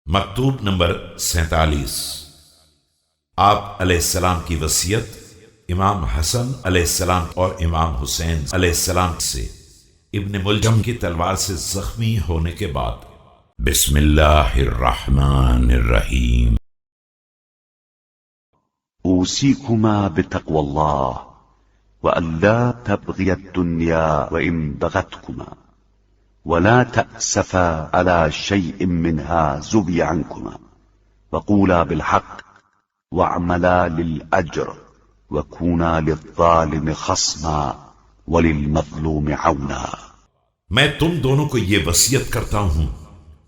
مکتوب نمبر 47۔ آپ علیہ السلام کی وصیت امام حسن علیہ السلام اور امام حسین علیہ السلام سے ابن ملجم کی تلوار سے زخمی ہونے کے بعد۔ بسم اللہ الرحمن الرحیم۔ أوصيكما بتقوى الله وأن لا تبغي الدنيا وإن بغتكما ولا تأسفا على شيء منها زبي عنكما وقولا بالحق واعملا للأجر وكونا للظالم خصما وللمظلوم عونا۔ میں تم دونوں کو یہ وصیت کرتا ہوں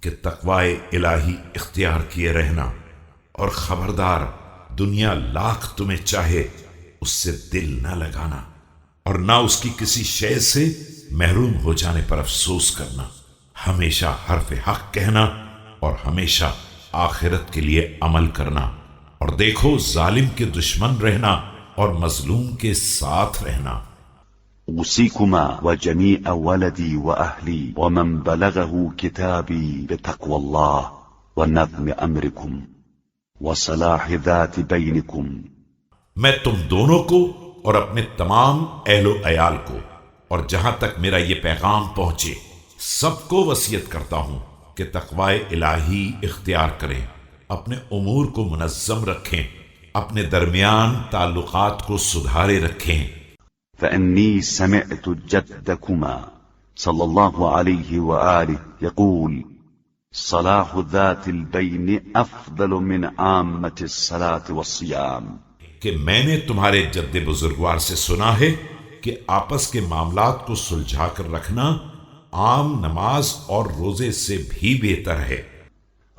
کہ تقوی الہی اختیار کیے رہنا، اور خبردار دنیا لاکھ تمہیں چاہے اس سے دل نہ لگانا، اور نہ اس کی کسی شے سے محروم ہو جانے پر افسوس کرنا، ہمیشہ حرف حق کہنا اور ہمیشہ آخرت کے لیے عمل کرنا، اور دیکھو ظالم کے دشمن رہنا اور مظلوم کے ساتھ رہنا۔ أوصيكما وجميع ولدي وأهلي ومن بلغه كتابي بتقوى الله ونظم أمركم وصلاح ذات بينكم۔ میں تم دونوں کو اور اپنے تمام اہل و عیال کو اور جہاں تک میرا یہ پیغام پہنچے سب کو وصیت کرتا ہوں کہ تقوی الہی اختیار کریں، اپنے امور کو منظم رکھیں، اپنے درمیان تعلقات کو سدھارے رکھیں۔ فإني سمعت جدكما صلى الله عليه وآله يقول صلاح ذات البين أفضل من عامة الصلاة والصيام۔ کہ میں نے تمہارے جد بزرگوار سے سنا ہے کہ آپس کے معاملات کو سلجھا کر رکھنا عام نماز اور روزے سے بھی بہتر ہے۔